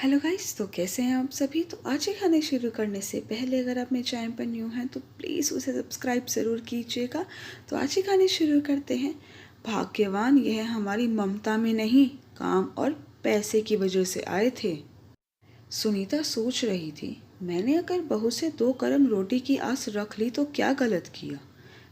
Hello guys, तो कैसे हैं आप सभी। तो आज ही खाने शुरू करने से पहले अगर आप मेरे चैनल पर न्यू हैं तो प्लीज़ उसे सब्सक्राइब ज़रूर कीजिएगा। तो आज ही खाने शुरू करते हैं। भाग्यवान यह हमारी ममता में नहीं, काम और पैसे की वजह से आए थे। सुनीता सोच रही थी, मैंने अगर बहू से 2 गरम रोटी की आस रख ली तो क्या गलत किया।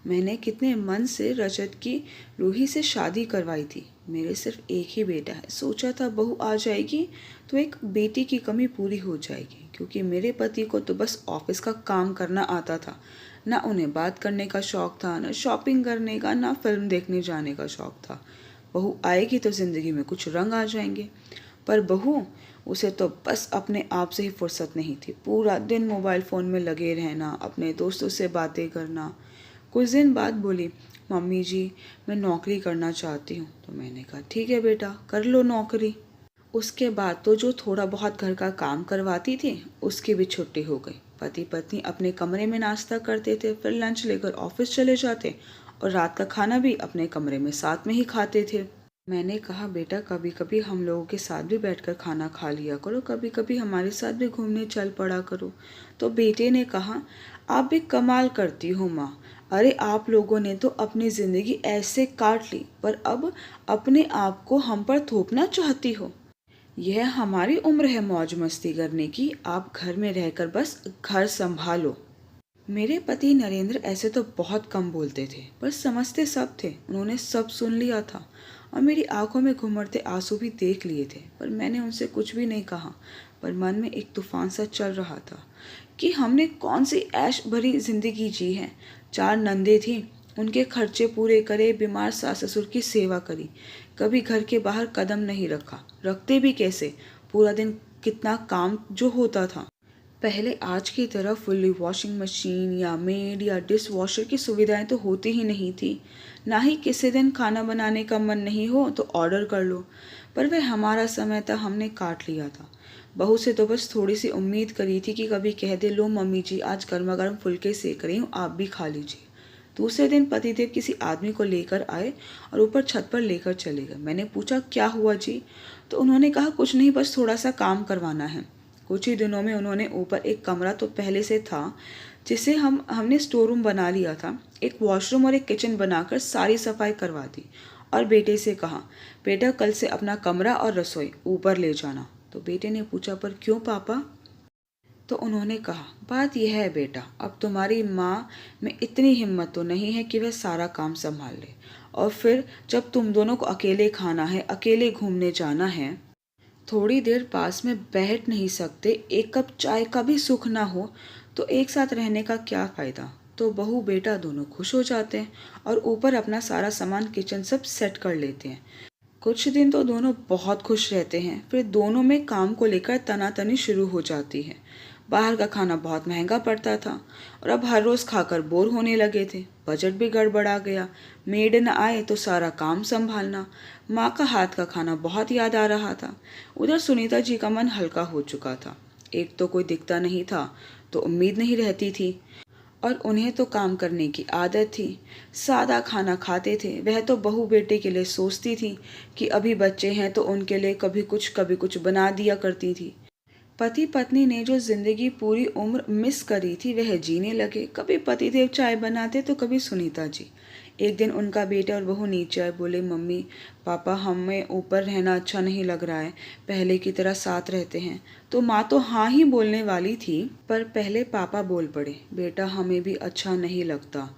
मैंने कितने मन से रजत की रूही से शादी करवाई थी। मेरे सिर्फ एक ही बेटा है। सोचा था बहू आ जाएगी तो एक बेटी की कमी पूरी हो जाएगी, क्योंकि मेरे पति को तो बस ऑफिस का काम करना आता था। ना उन्हें बात करने का शौक था, ना शॉपिंग करने का, ना फिल्म देखने जाने का शौक था। बहू आएगी तो ज़िंदगी में कुछ रंग आ जाएंगे। पर बहू, उसे तो बस अपने आप से ही फुर्सत नहीं थी। पूरा दिन मोबाइल फ़ोन में लगे रहना, अपने दोस्तों से बातें करना। कुछ दिन बाद बोली, मम्मी जी मैं नौकरी करना चाहती हूँ। तो मैंने कहा ठीक है बेटा, कर लो नौकरी। उसके बाद तो जो थोड़ा बहुत घर का काम करवाती थी उसकी भी छुट्टी हो गई। पति पत्नी अपने कमरे में नाश्ता करते थे, फिर लंच लेकर ऑफिस चले जाते और रात का खाना भी अपने कमरे में साथ में ही खाते थे। मैंने कहा बेटा, कभी कभी हम लोगों के साथ भी बैठकर खाना खा लिया करो, कभी कभी हमारे साथ भी घूमने चल पड़ा करो। तो बेटे ने कहा, आप भी कमाल करती हो माँ। अरे आप लोगों ने तो अपनी ज़िंदगी ऐसे काट ली, पर अब अपने आप को हम पर थोपना चाहती हो। यह हमारी उम्र है मौज मस्ती करने की। आप घर में रहकर बस घर संभालो। मेरे पति नरेंद्र ऐसे तो बहुत कम बोलते थे, पर समझते सब थे। उन्होंने सब सुन लिया था और मेरी आंखों में घुमड़ते आंसू भी देख लिए थे, पर मैंने उनसे कुछ भी नहीं कहा। पर मन में एक तूफान सा चल रहा था कि हमने कौन सी ऐश भरी जिंदगी जी है। 4 नंदे थी, उनके खर्चे पूरे करे, बीमार सास ससुर की सेवा करी, कभी घर के बाहर कदम नहीं रखा। रखते भी कैसे, पूरा दिन कितना काम जो होता था। पहले आज की तरह फुल्ली वॉशिंग मशीन या मेड या डिश वॉशर की सुविधाएं तो होती ही नहीं थी। ना ही किसी दिन खाना बनाने का मन नहीं हो तो ऑर्डर कर लो। पर वह हमारा समय था, हमने काट लिया था। बहू से तो बस थोड़ी सी उम्मीद करी थी कि कभी कह दे, लो मम्मी जी आज गर्मा गर्म फुलके सेक रही हूँ, आप भी खा लीजिए। दूसरे दिन पतिदेव किसी आदमी को लेकर आए और ऊपर छत पर लेकर चले गए। मैंने पूछा क्या हुआ जी। तो उन्होंने कहा कुछ नहीं, बस थोड़ा सा काम करवाना है। कुछ ही दिनों में उन्होंने ऊपर एक कमरा तो पहले से था जिसे हमने स्टोर रूम बना लिया था, एक वॉशरूम और एक किचन बनाकर सारी सफाई करवा दी। और बेटे से कहा, बेटा कल से अपना कमरा और रसोई ऊपर ले जाना। तो बेटे ने पूछा, पर क्यों पापा। तो उन्होंने कहा, बात यह है बेटा, अब तुम्हारी माँ में इतनी हिम्मत तो नहीं है कि वह सारा काम संभाल ले। और फिर जब तुम दोनों को अकेले खाना है, अकेले घूमने जाना है, थोड़ी देर पास में बैठ नहीं सकते, एक कप चाय का भी सुख ना हो, तो एक साथ रहने का क्या फ़ायदा। तो बहू बेटा दोनों खुश हो जाते हैं और ऊपर अपना सारा सामान किचन सब सेट कर लेते हैं। कुछ दिन तो दोनों बहुत खुश रहते हैं, फिर दोनों में काम को लेकर तनातनी शुरू हो जाती है। बाहर का खाना बहुत महंगा पड़ता था और अब हर रोज़ खाकर बोर होने लगे थे। बजट भी गड़बड़ा गया, मेड न आए तो सारा काम संभालना। माँ का हाथ का खाना बहुत याद आ रहा था। उधर सुनीता जी का मन हल्का हो चुका था। एक तो कोई दिखता नहीं था, तो उम्मीद नहीं रहती थी, और उन्हें तो काम करने की आदत थी। सादा खाना खाते थे। वह तो बहू बेटे के लिए सोचती थी कि अभी बच्चे हैं तो उनके लिए कभी कुछ बना दिया करती थी। पति पत्नी ने जो जिंदगी पूरी उम्र मिस करी थी वह जीने लगे। कभी पतिदेव चाय बनाते तो कभी सुनीता जी। एक दिन उनका बेटा और बहू नीचे आए, बोले, मम्मी पापा हमें ऊपर रहना अच्छा नहीं लग रहा है, पहले की तरह साथ रहते हैं। तो माँ तो हाँ ही बोलने वाली थी, पर पहले पापा बोल पड़े, बेटा हमें भी अच्छा नहीं लगता,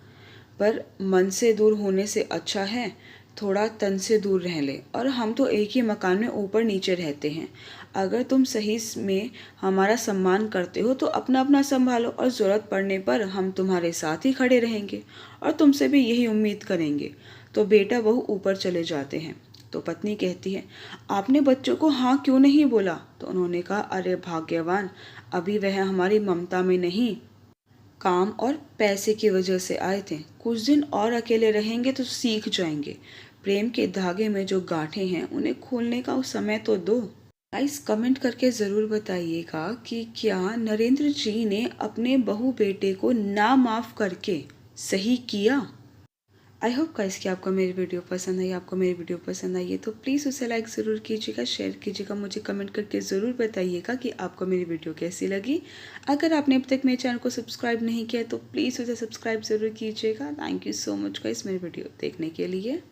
पर मन से दूर होने से अच्छा है थोड़ा तन से दूर रह ले। और हम तो एक ही मकान में ऊपर नीचे रहते हैं। अगर तुम सही में हमारा सम्मान करते हो तो अपना अपना संभालो, और ज़रूरत पड़ने पर हम तुम्हारे साथ ही खड़े रहेंगे और तुमसे भी यही उम्मीद करेंगे। तो बेटा बहू ऊपर चले जाते हैं। तो पत्नी कहती है, आपने बच्चों को हाँ क्यों नहीं बोला। तो उन्होंने कहा, अरे भाग्यवान, अभी वह हमारी ममता में नहीं, काम और पैसे की वजह से आए थे। कुछ दिन और अकेले रहेंगे तो सीख जाएंगे। प्रेम के धागे में जो गांठें हैं उन्हें खोलने का समय तो दो। गाइस कमेंट करके ज़रूर बताइएगा कि क्या नरेंद्र जी ने अपने बहू बेटे को ना माफ़ करके सही किया। आई होप गाइस कि आपको मेरी वीडियो पसंद आई। आपको मेरी वीडियो पसंद आई है तो प्लीज़ उसे लाइक ज़रूर कीजिएगा, शेयर कीजिएगा, मुझे कमेंट करके ज़रूर बताइएगा कि आपको मेरी वीडियो कैसी लगी। अगर आपने अब तक मेरे चैनल को सब्सक्राइब नहीं किया तो प्लीज़ उसे सब्सक्राइब ज़रूर कीजिएगा। Thank you so much guys मेरी वीडियो देखने के लिए।